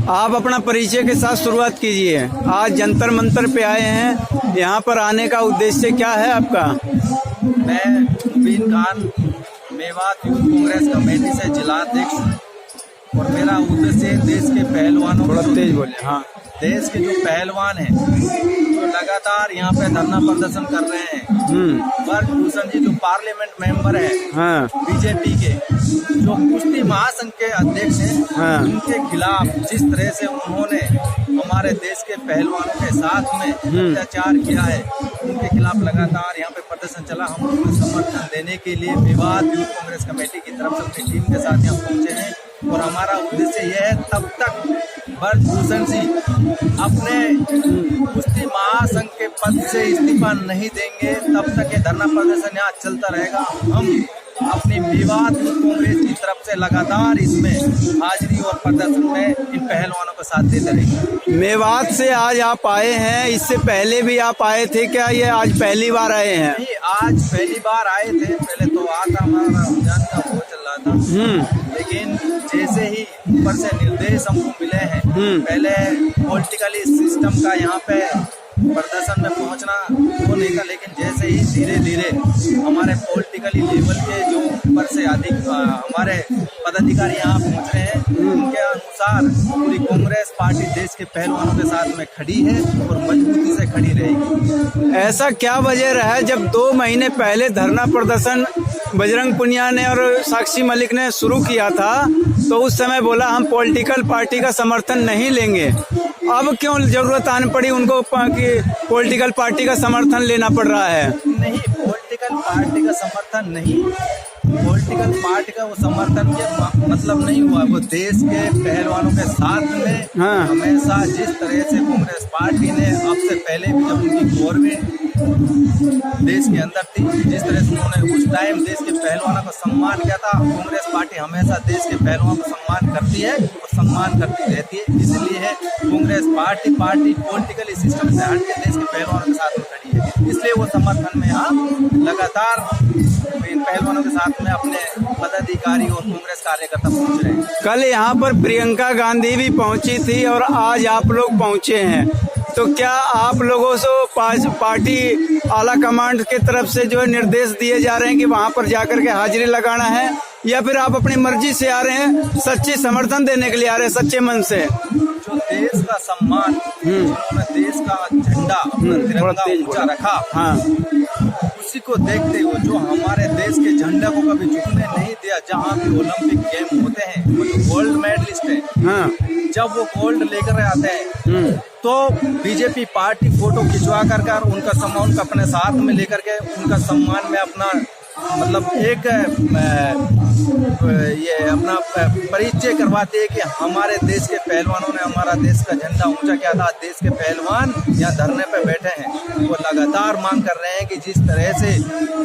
आप अपना परिचय के साथ शुरुआत कीजिए। आज जंतर मंतर पे आए हैं, यहाँ पर आने का उद्देश्य क्या है आपका? मैं मुबीन खान मेवात यूथ कांग्रेस कमेटी से जिला अध्यक्ष और मेरा उद्देश्य देश के पहलवानों थोड़ा तेज बोले। हाँ, देश के जो पहलवान हैं जो लगातार यहाँ पे धरना प्रदर्शन कर रहे हैं। ब्रजभूषण जी जो पार्लियामेंट मेंबर है बीजेपी के, जो कुश्ती महासंघ के अध्यक्ष हैं, उनके खिलाफ जिस तरह से उन्होंने हमारे देश के पहलवानों के साथ में अत्याचार किया है, उनके खिलाफ लगातार यहाँ पे प्रदर्शन चला। हम उनको समर्थन देने के लिए मेवात यूथ कांग्रेस कमेटी की तरफ से अपनी टीम के साथ यहाँ पहुँचे हैं और हमारा उद्देश्य यह है तब तक ब्रजभूषण जी अपने कुश्ती महासंघ के पद से इस्तीफा नहीं देंगे, तब तक ये धरना प्रदर्शन यहाँ चलता रहेगा। हम अपनी मेवात यूथ कांग्रेस की तरफ से लगातार इसमें हाजिरी और प्रदर्शन में इन पहलवानों का साथ देते रहेंगे। मेवात से आज आप आए हैं, इससे पहले भी आप आए थे क्या? ये आज पहली बार आए हैं? नहीं, आज पहली बार आए थे। पहले तो आता हमारा रमजान का वो चल रहा था, लेकिन जैसे ही ऊपर से निर्देश हमको मिले हैं, पहले पॉलिटिकली सिस्टम का यहाँ पे प्रदर्शन में पहुंचना वो नहीं था, लेकिन जैसे ही धीरे धीरे हमारे पॉलिटिकली लेवल के जो ऊपर से अधिक हमारे पदाधिकारी यहाँ पहुंच रहे हैं, उनके अनुसार पूरी कांग्रेस पार्टी देश के पहलवानों के साथ में खड़ी है और मजबूती से खड़ी रहेगी। ऐसा क्या वजह रहा है जब 2 महीने पहले धरना प्रदर्शन बजरंग पुनिया ने और साक्षी मलिक ने शुरू किया था, तो उस समय बोला हम पॉलिटिकल पार्टी का समर्थन नहीं लेंगे, अब क्यों जरूरत आने पड़ी उनको कि पॉलिटिकल पार्टी का समर्थन लेना पड़ रहा है? नहीं, पॉलिटिकल पार्टी का समर्थन नहीं, पॉलिटिकल पार्टी का वो समर्थन के मतलब नहीं हुआ। वो देश के पहलवानों के साथ में हमेशा जिस तरह से कांग्रेस पार्टी ने अब से पहले भी जब उनकी गवर्नमेंट देश के अंदर थी, जिस तरह से उन्होंने उस टाइम देश के पहलवानों का सम्मान किया था, कांग्रेस पार्टी हमेशा देश के पहलवानों का सम्मान करती है और सम्मान करती रहती है। इसलिए है कांग्रेस पार्टी पॉलिटिकली सिस्टम से हट के देश के पहलवानों के साथ में खड़ी है, इसलिए वो समर्थन में हम लगातार इन पहलवानों के साथ में अपने पदाधिकारी और कांग्रेस कार्यकर्ता पहुंच रहे हैं। कल यहाँ पर प्रियंका गांधी भी पहुंची थी और आज आप लोग पहुंचे हैं, तो क्या आप लोगों से पार्टी आला कमांड की तरफ से जो निर्देश दिए जा रहे हैं कि वहां पर जाकर के हाजिरी लगाना है, या फिर आप अपनी मर्जी से आ रहे हैं, सच्चे समर्थन देने के लिए आ रहे हैं, सच्चे मन से? जो देश का सम्मान, जिन्होंने देश का झंडा अपना तिरंगा ऊंचा रखा, उसी को देखते हुए जो हमारे देश के झंडे को कभी झुकने नहीं दिया, जहाँ भी ओलंपिक गेम होते हैं, वो जो गोल्ड मेडलिस्ट है, जब वो गोल्ड लेकर आते हैं तो बीजेपी पार्टी फोटो खिंचवा कर उनका सम्मान, उनका अपने साथ में लेकर के उनका सम्मान में अपना मतलब एक ये अपना परिचय करवाते हैं कि हमारे देश के पहलवानों ने हमारा देश का झंडा ऊंचा किया था। देश के पहलवान यहाँ धरने पे बैठे हैं, वो लगातार मांग कर रहे हैं कि जिस तरह से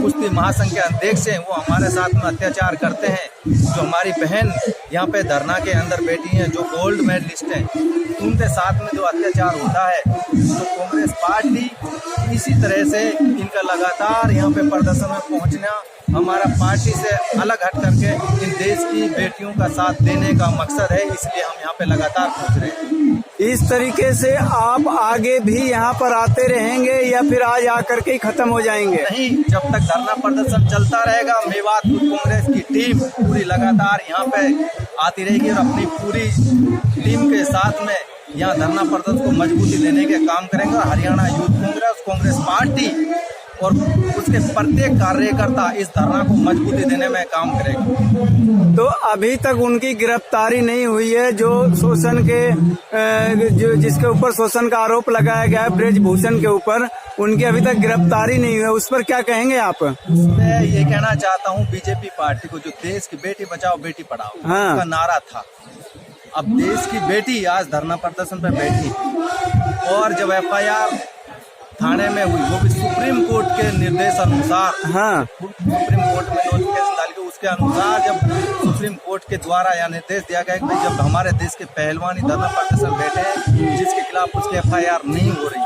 कुश्ती महासंघ के अध्यक्ष हैं वो हमारे साथ में अत्याचार करते हैं, जो हमारी बहन यहाँ पे धरना के अंदर बैठी हैं, जो गोल्ड मेडलिस्ट हैं, उनके साथ में जो अत्याचार होता है, तो कांग्रेस पार्टी इसी तरह से इनका लगातार यहाँ पे प्रदर्शन में पहुँचना हमारा पार्टी से अलग हट करके इन देश की बेटियों का साथ देने का मकसद है, इसलिए हम यहाँ पे लगातार पहुँच रहे हैं। इस तरीके से आप आगे भी यहाँ पर आते रहेंगे या फिर आज आकर के ही खत्म हो जाएंगे? नहीं, जब तक धरना प्रदर्शन चलता रहेगा, मेवात यूथ कांग्रेस की टीम पूरी लगातार यहाँ पे आती रहेगी और अपनी पूरी टीम के साथ में यहाँ धरना प्रदर्शन को मजबूती देने के काम करेंगे। हरियाणा यूथ कांग्रेस पार्टी और उसके प्रत्येक कार्यकर्ता इस धरना को मजबूती देने में काम करेगा। तो अभी तक उनकी गिरफ्तारी नहीं हुई है, जो शोषण के जो जिसके ऊपर शोषण का आरोप लगाया गया है ब्रजभूषण के ऊपर, उनकी अभी तक गिरफ्तारी नहीं हुई है, उस पर क्या कहेंगे आप? मैं ये कहना चाहता हूँ बीजेपी पार्टी को, जो देश की बेटी बचाओ बेटी पढ़ाओ का नारा था, अब देश की बेटी आज धरना प्रदर्शन पर बैठी और जब FIR थाने में हुई, वो भी सुप्रीम कोर्ट के निर्देश अनुसार, सुप्रीम कोर्ट में नोटिफिकेशन डाल के उसके अनुसार जब सुप्रीम कोर्ट के द्वारा यह निर्देश दिया गया कि जब हमारे देश के पहलवान धरना प्रदर्शन बैठे हैं जिसके खिलाफ उसकी FIR नहीं हो रही,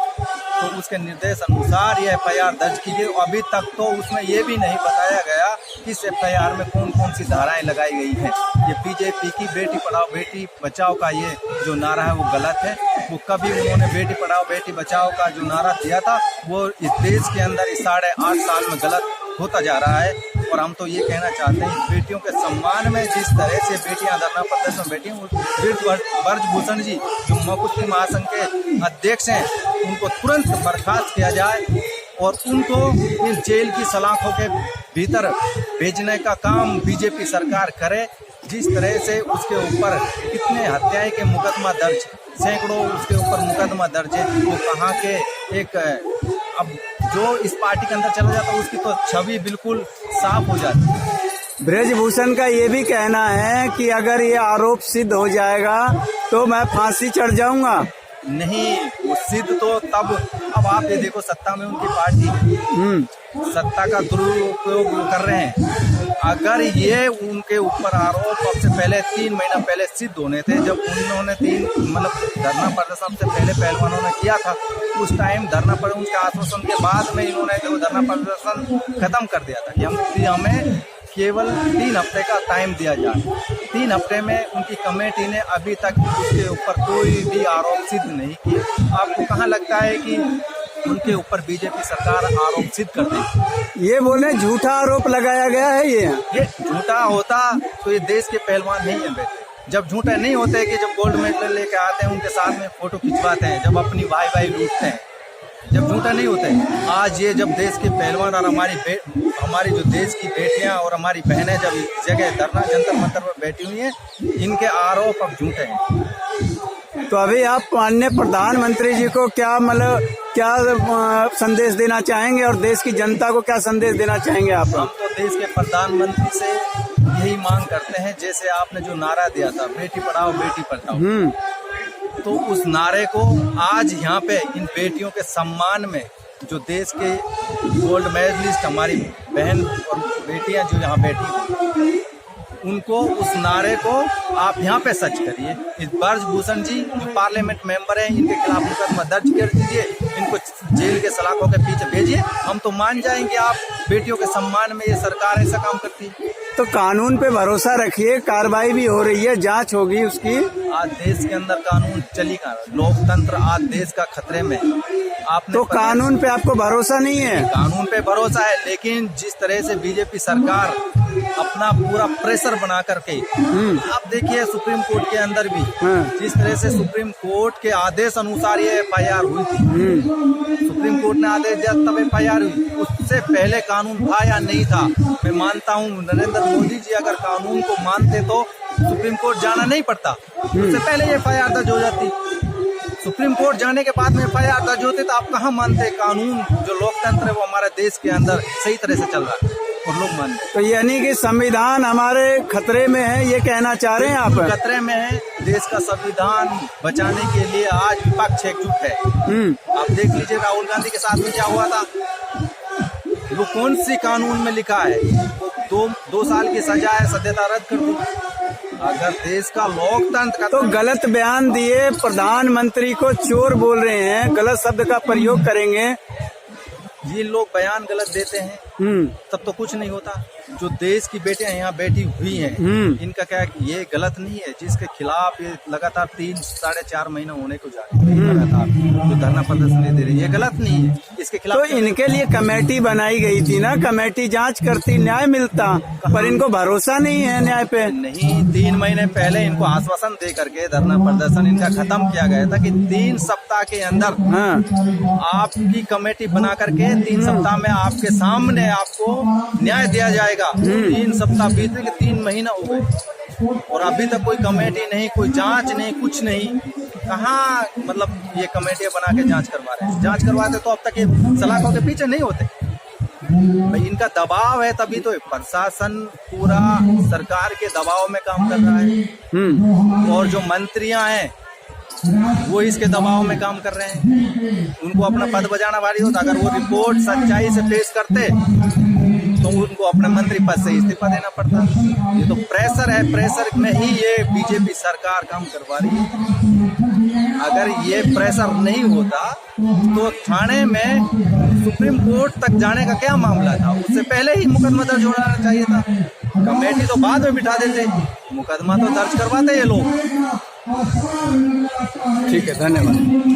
तो उसके निर्देश अनुसार ये FIR दर्ज की गई। अभी तक तो उसमें ये भी नहीं बताया गया कि इस FIR में कौन कौन सी धाराएं लगाई गई हैं। ये बीजेपी की बेटी पढ़ाओ बेटी बचाओ का ये जो नारा है वो गलत है। वो कभी उन्होंने बेटी पढ़ाओ बेटी बचाओ का जो नारा दिया था वो इस देश के अंदर इस 8.5 साल में गलत होता जा रहा है। और हम तो ये कहना चाहते हैं बेटियों के सम्मान में जिस तरह से बेटियां धरना प्रदर्शन बैठी हैं, ब्रजभूषण जी जो कुश्ती महासंघ के अध्यक्ष हैं उनको तुरंत बर्खास्त किया जाए और उनको इन जेल की सलाखों के भीतर भेजने का काम बीजेपी सरकार करे। जिस तरह से उसके ऊपर कितने हत्याएं के मुकदमा दर्ज, सैकड़ों उसके ऊपर मुकदमा दर्ज है, वो कहाँ के एक अब जो इस पार्टी के अंदर चला जाता है उसकी तो छवि बिल्कुल साफ हो जाती है। ब्रजभूषण का ये भी कहना है कि अगर ये आरोप सिद्ध हो जाएगा तो मैं फांसी चढ़ जाऊंगा। नहीं, वो सिद्ध तो तब, अब आप ये देखो सत्ता में उनकी पार्टी सत्ता का दुरुपयोग कर रहे हैं। अगर ये उनके ऊपर आरोप अब से पहले 3 महीना पहले सिद्ध होने थे, जब उन्होंने धरना प्रदर्शन से पहले पहलवानों ने किया था, उस टाइम धरना पर उनके आश्वासन के बाद में इन्होंने जो धरना प्रदर्शन खत्म कर दिया था कि हमें केवल 3 हफ्ते का टाइम दिया जाए। 3 हफ्ते में उनकी कमेटी ने अभी तक उसके ऊपर कोई भी आरोप सिद्ध नहीं किया। आपको कहाँ लगता है कि उनके ऊपर बीजेपी सरकार आरोप सिद्ध कर देगी? ये बोले झूठा आरोप लगाया गया है। ये झूठा होता तो ये देश के पहलवान नहीं है बेटे। जब झूठे नहीं होते कि जब गोल्ड मेडल लेके आते हैं उनके साथ में फोटो खिंचवाते हैं, जब अपनी वाई लूटते हैं, जब झूठा नहीं होते। आज ये जब देश के पहलवान और हमारी जो देश की बेटियां और हमारी बहनें जब इस जगह धरना जंतर मंतर पर बैठी हुई हैं, इनके आरोप अब झूठे हैं। तो अभी आप माननीय प्रधानमंत्री जी को क्या क्या संदेश देना चाहेंगे और देश की जनता को क्या संदेश देना चाहेंगे आप? हम तो देश के प्रधानमंत्री से यही मांग करते हैं, जैसे आपने जो नारा दिया था बेटी पढ़ाओ बेटी पढ़ाओ, तो उस नारे को आज यहाँ पे इन बेटियों के सम्मान में जो देश के गोल्ड मेडलिस्ट हमारी बहन और बेटियां जो यहाँ बैठी उनको उस नारे को आप यहाँ पे सच करिए। इस ब्रजभूषण जी जो पार्लियामेंट मेंबर हैं इनके खिलाफ मुकदमा दर्ज कर दीजिए, इनको जेल के सलाखों के पीछे भेजिए। हम तो मान जाएंगे आप बेटियों के सम्मान में ये सरकार ऐसा काम करती है। तो कानून पे भरोसा रखिए, कार्रवाई भी हो रही है, जांच होगी उसकी। आज देश के अंदर कानून चलेगा, लोकतंत्र आज देश का खतरे में। आपने तो कानून पे आपको भरोसा नहीं है? कानून पे भरोसा है, लेकिन जिस तरह से बीजेपी सरकार अपना पूरा प्रेशर बना करके, आप देखिए सुप्रीम कोर्ट के अंदर भी जिस तरह से सुप्रीम कोर्ट के आदेश अनुसार ये FIR हुई थी, सुप्रीम कोर्ट ने आदेश दिया तब FIR हुई। उससे पहले कानून था या नहीं था? मैं मानता हूँ नरेंद्र मोदी जी अगर कानून को मानते तो सुप्रीम कोर्ट जाना नहीं पड़ता, उससे पहले ये FIR दर्ज हो जाती। सुप्रीम कोर्ट जाने के बाद में FIR दर्ज होते तो आप कहाँ मानते? कानून जो लोकतंत्र है वो हमारे देश के अंदर सही तरह से चल रहा है और लोग मानते। तो यानी कि संविधान हमारे खतरे में है, ये कहना चाह रहे हैं आप? खतरे में है, देश का संविधान बचाने के लिए आज विपक्ष एकजुट है। आप देख लीजिए राहुल गांधी के साथ में क्या हुआ था, वो कौन सी कानून में लिखा है? वो 2 साल की सजा है, सत्यता रद्द कर दी। अगर देश का लोकतंत्र तो गलत बयान दिए, प्रधानमंत्री को चोर बोल रहे हैं, गलत शब्द का प्रयोग करेंगे, ये लोग बयान गलत देते हैं तब तो कुछ नहीं होता। जो देश की बेटियां यहाँ बैठी हुई हैं, इनका क्या ये गलत नहीं है? जिसके खिलाफ ये लगातार 3-4.5 महीने होने को जा रहे हैं लगातार जो धरना प्रदर्शन दे रही है, ये गलत नहीं है। इसके खिलाफ तो इनके लिए कमेटी बनाई गई थी ना, कमेटी जांच करती, न्याय मिलता, पर इनको भरोसा नहीं है न्याय पे। नहीं, 3 महीने पहले इनको आश्वासन दे करके धरना प्रदर्शन इनका खत्म किया गया था कि 3 सप्ताह के अंदर आपकी कमेटी बना करके 3 सप्ताह में आपके सामने आपको न्याय दिया जाएगा। 3 सप्ताह बीतने के 3 महीना हो गए और अभी तक कोई कमेटी नहीं, कोई जांच नहीं, कुछ नहीं। कहाँ मतलब ये कमेटियां बना के जांच करवा रहे हैं? जांच करवाते तो अब तक ये सलाखों के पीछे नहीं होते। भाई इनका दबाव है, तभी तो प्रशासन पूरा सरकार के दबाव में काम कर रहा है और जो मंत्रियां हैं वो इसके दबाव में काम कर रहे हैं। उनको अपना पद बजाना भारी होता, अगर वो रिपोर्ट सच्चाई से पेश करते तो उनको अपने मंत्री पद से इस्तीफा देना पड़ता। ये तो प्रेशर है, प्रेशर में ही ये बीजेपी सरकार काम करवा रही है। अगर ये प्रेशर नहीं होता तो थाने में सुप्रीम कोर्ट तक जाने का क्या मामला था, उससे पहले ही मुकदमा दर्ज होना चाहिए था। कमेटी तो बाद में बिठा देते, मुकदमा तो दर्ज करवाते ये लोग। ठीक है, धन्यवाद।